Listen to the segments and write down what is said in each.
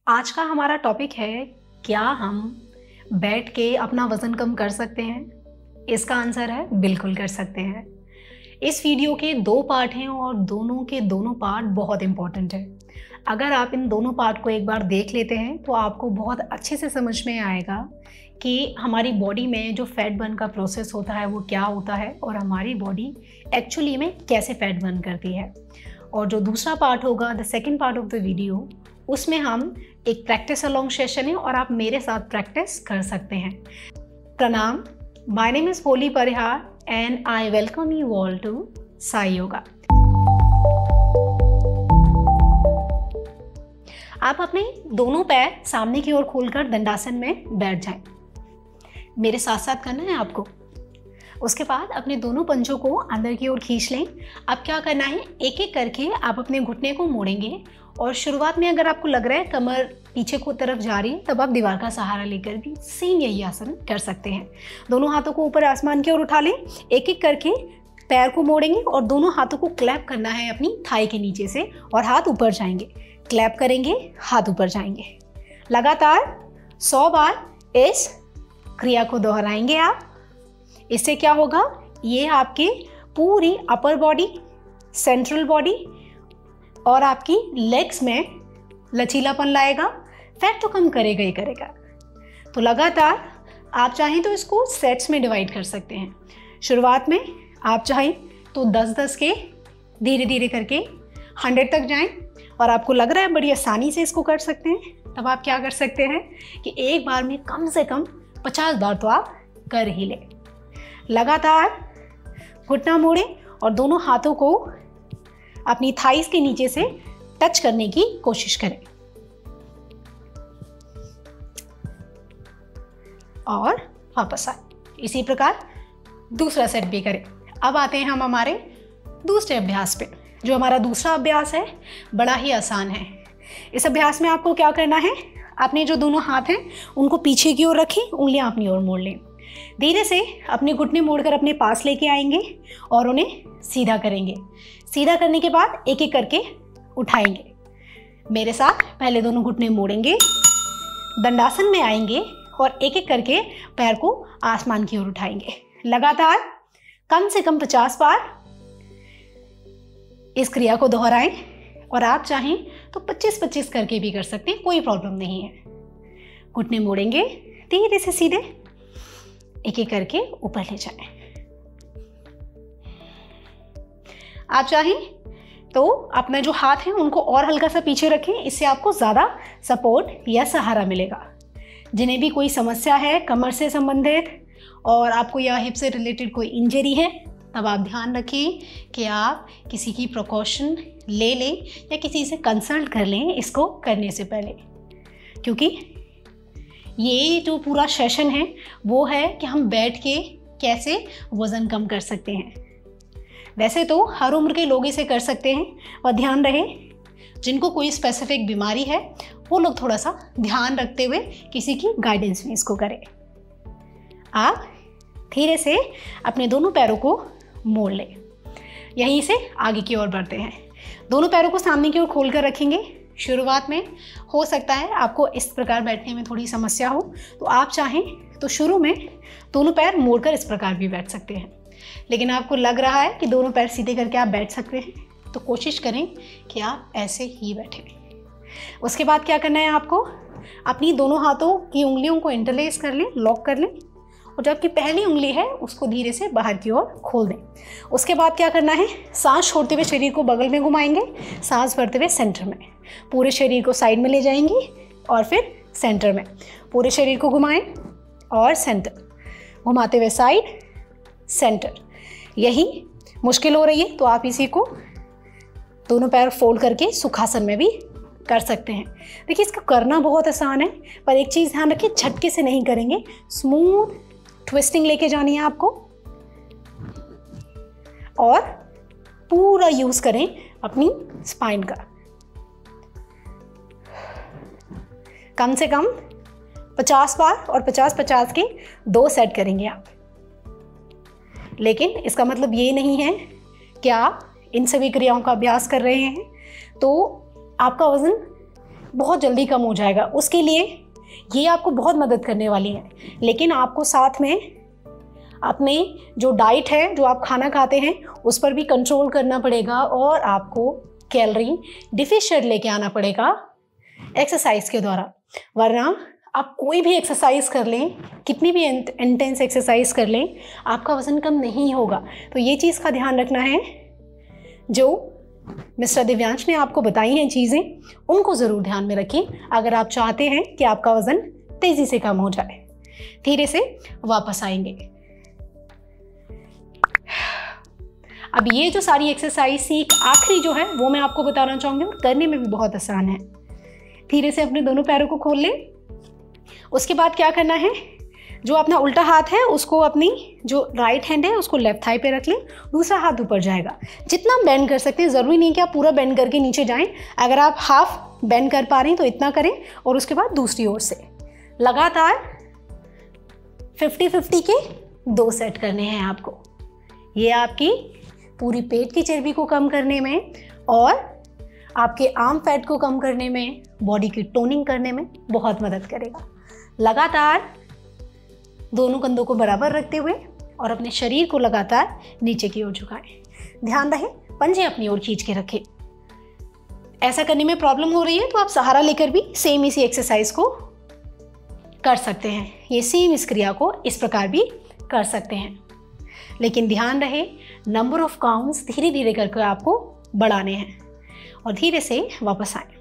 आज का हमारा टॉपिक है, क्या हम बैठ के अपना वज़न कम कर सकते हैं? इसका आंसर है बिल्कुल कर सकते हैं। इस वीडियो के 2 पार्ट हैं और दोनों के दोनों पार्ट बहुत इम्पॉर्टेंट हैं। अगर आप इन दोनों पार्ट को एक बार देख लेते हैं तो आपको बहुत अच्छे से समझ में आएगा कि हमारी बॉडी में जो फैट बर्न का प्रोसेस होता है वो क्या होता है और हमारी बॉडी एक्चुअली में कैसे फैट बर्न करती है। और जो दूसरा पार्ट होगा, the second part of the video, उसमें हम एक प्रैक्टिस अलोंग सेशन है और आप मेरे साथ प्रैक्टिस कर सकते हैं। प्रणाम, my name is Holi Parihar and I welcome you all to Sai Yoga. आप अपने दोनों पैर सामने की ओर खोलकर दंडासन में बैठ जाएं। मेरे साथ साथ करना है आपको। उसके बाद अपने दोनों पंजों को अंदर की ओर खींच लें। अब क्या करना है, एक एक करके आप अपने घुटने को मोड़ेंगे और शुरुआत में अगर आपको लग रहा है कमर पीछे को तरफ जा रही है, तब आप दीवार का सहारा लेकर भी सेम यही आसन कर सकते हैं। दोनों हाथों को ऊपर आसमान की ओर उठा लें, एक एक करके पैर को मोड़ेंगे और दोनों हाथों को क्लैप करना है अपनी थाई के नीचे से और हाथ ऊपर जाएंगे। क्लैप करेंगे, हाथ ऊपर जाएंगे। लगातार 100 बार इस क्रिया को दोहराएंगे आप। इससे क्या होगा, ये आपके पूरी अपर बॉडी, सेंट्रल बॉडी और आपकी लेग्स में लचीलापन लाएगा। फैट तो कम करेगा ही करेगा। तो लगातार आप चाहें तो इसको सेट्स में डिवाइड कर सकते हैं। शुरुआत में आप चाहें तो 10-10 के धीरे धीरे करके 100 तक जाएं और आपको लग रहा है बड़ी आसानी से इसको कर सकते हैं, तब आप क्या कर सकते हैं कि एक बार में कम से कम 50 बार तो आप कर ही लें। लगातार घुटना मोड़ें और दोनों हाथों को अपनी थाइस के नीचे से टच करने की कोशिश करें और वापस आए। इसी प्रकार दूसरा सेट भी करें। अब आते हैं हम हमारे दूसरे अभ्यास पे। जो हमारा दूसरा अभ्यास है बड़ा ही आसान है। इस अभ्यास में आपको क्या करना है, अपने जो दोनों हाथ हैं उनको पीछे की ओर रखें, उंगलियां अपनी ओर मोड़ लें। धीरे से अपने घुटने मोड़कर अपने पास लेके आएंगे और उन्हें सीधा करेंगे। सीधा करने के बाद एक एक करके उठाएंगे। मेरे साथ पहले दोनों घुटने मोड़ेंगे, दंडासन में आएंगे और एक एक करके पैर को आसमान की ओर उठाएंगे। लगातार कम से कम 50 बार इस क्रिया को दोहराएं और आप चाहें तो 25-25 करके भी कर सकते हैं, कोई प्रॉब्लम नहीं है। घुटने मोड़ेंगे, धीरे से सीधे एक एक करके ऊपर ले जाएं। आप चाहें तो अपना जो हाथ है उनको और हल्का सा पीछे रखें, इससे आपको ज़्यादा सपोर्ट या सहारा मिलेगा। जिन्हें भी कोई समस्या है कमर से संबंधित और आपको या हिप से रिलेटेड कोई इंजरी है, तब आप ध्यान रखें कि आप किसी की प्रिकॉशन ले लें या किसी से कंसल्ट कर लें इसको करने से पहले, क्योंकि ये जो पूरा सेशन है वो है कि हम बैठ के कैसे वज़न कम कर सकते हैं। वैसे तो हर उम्र के लोग इसे कर सकते हैं और ध्यान रहे जिनको कोई स्पेसिफिक बीमारी है वो लोग थोड़ा सा ध्यान रखते हुए किसी की गाइडेंस में इसको करें। आप धीरे से अपने दोनों पैरों को मोड़ लें। यहीं से आगे की ओर बढ़ते हैं। दोनों पैरों को सामने की ओर खोल कर रखेंगे। शुरुआत में हो सकता है आपको इस प्रकार बैठने में थोड़ी समस्या हो, तो आप चाहें तो शुरू में दोनों पैर मोड़कर इस प्रकार भी बैठ सकते हैं। लेकिन आपको लग रहा है कि दोनों पैर सीधे करके आप बैठ सकते हैं, तो कोशिश करें कि आप ऐसे ही बैठें। उसके बाद क्या करना है, आपको अपनी दोनों हाथों की उंगलियों को इंटरलेस कर लें, लॉक कर लें और जो आपकी पहली उंगली है उसको धीरे से बाहर की ओर खोल दें। उसके बाद क्या करना है, सांस छोड़ते हुए शरीर को बगल में घुमाएंगे, सांस भरते हुए सेंटर में, पूरे शरीर को साइड में ले जाएंगी और फिर सेंटर में। पूरे शरीर को घुमाएं और सेंटर, घुमाते हुए साइड, सेंटर। यही मुश्किल हो रही है तो आप इसी को दोनों पैर फोल्ड करके सुखासन में भी कर सकते हैं। देखिए, इसको करना बहुत आसान है, पर एक चीज़ ध्यान रखिए, झटके से नहीं करेंगे, स्मूथ ट्विस्टिंग लेके जानी है आपको और पूरा यूज करें अपनी स्पाइन का। कम से कम 50 बार और 50-50 के 2 सेट करेंगे आप। लेकिन इसका मतलब ये नहीं है कि आप इन सभी क्रियाओं का अभ्यास कर रहे हैं तो आपका वज़न बहुत जल्दी कम हो जाएगा। उसके लिए ये आपको बहुत मदद करने वाली है। लेकिन आपको साथ में अपने जो डाइट है, जो आप खाना खाते हैं, उस पर भी कंट्रोल करना पड़ेगा और आपको कैलोरी डिफिशिएंट लेके आना पड़ेगा एक्सरसाइज के द्वारा। वरना आप कोई भी एक्सरसाइज कर लें, कितनी भी इंटेंस एक्सरसाइज कर लें, आपका वज़न कम नहीं होगा। तो ये चीज़ का ध्यान रखना है। जो मिस्टर दिव्यांश ने आपको बताई हैं चीज़ें, उनको ज़रूर ध्यान में रखें अगर आप चाहते हैं कि आपका वज़न तेज़ी से कम हो जाए। धीरे से वापस आएंगे। अब ये जो सारी एक्सरसाइज थी, आखिरी जो है वो मैं आपको बताना चाहूँगी और करने में भी बहुत आसान है। धीरे से अपने दोनों पैरों को खोल लें। उसके बाद क्या करना है, जो अपना उल्टा हाथ है उसको अपनी जो राइट हैंड है उसको लेफ्ट थाई पे रख लें, दूसरा हाथ ऊपर जाएगा। जितना बेंड कर सकते हैं, ज़रूरी नहीं कि आप पूरा बेंड करके नीचे जाएं। अगर आप हाफ बेंड कर पा रहे हैं तो इतना करें और उसके बाद दूसरी ओर से लगातार 50-50 के 2 सेट करने हैं आपको। ये आपकी पूरी पेट की चर्बी को कम करने में और आपके आर्म फैट को कम करने में, बॉडी की टोनिंग करने में बहुत मदद करेगा। लगातार दोनों कंधों को बराबर रखते हुए और अपने शरीर को लगातार नीचे की ओर झुकाएं। ध्यान रहे पंजे अपनी ओर खींच के रखें। ऐसा करने में प्रॉब्लम हो रही है तो आप सहारा लेकर भी सेम इसी एक्सरसाइज को कर सकते हैं। ये सेम इस क्रिया को इस प्रकार भी कर सकते हैं। लेकिन ध्यान रहे नंबर ऑफ काउंट्स धीरे धीरे करके आपको बढ़ाने हैं और धीरे से वापस आए।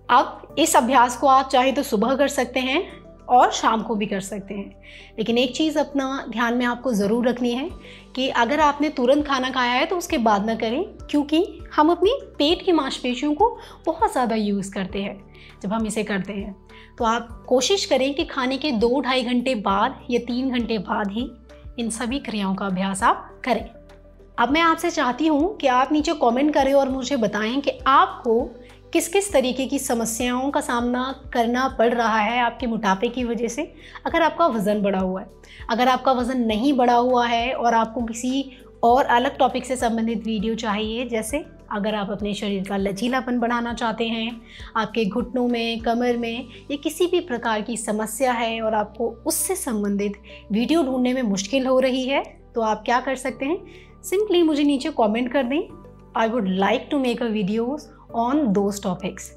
अब इस अभ्यास को आप चाहे तो सुबह कर सकते हैं और शाम को भी कर सकते हैं। लेकिन एक चीज़ अपना ध्यान में आपको ज़रूर रखनी है कि अगर आपने तुरंत खाना खाया है तो उसके बाद ना करें, क्योंकि हम अपनी पेट की मांसपेशियों को बहुत ज़्यादा यूज़ करते हैं जब हम इसे करते हैं। तो आप कोशिश करें कि खाने के 2-2.5 घंटे बाद या 3 घंटे बाद ही इन सभी क्रियाओं का अभ्यास आप करें। अब मैं आपसे चाहती हूँ कि आप नीचे कमेंट करें और मुझे बताएं कि आपको किस किस तरीके की समस्याओं का सामना करना पड़ रहा है आपके मोटापे की वजह से। अगर आपका वज़न बढ़ा हुआ है, अगर आपका वज़न नहीं बढ़ा हुआ है और आपको किसी और अलग टॉपिक से संबंधित वीडियो चाहिए, जैसे अगर आप अपने शरीर का लचीलापन बढ़ाना चाहते हैं, आपके घुटनों में, कमर में या किसी भी प्रकार की समस्या है और आपको उससे संबंधित वीडियो ढूंढने में मुश्किल हो रही है, तो आप क्या कर सकते हैं, सिंपली मुझे नीचे कमेंट कर दें, I would like to make a videos on those topics.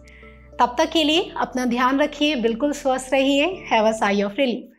तब तक के लिए अपना ध्यान रखिए, बिल्कुल स्वस्थ रहिए। Have a sigh of relief.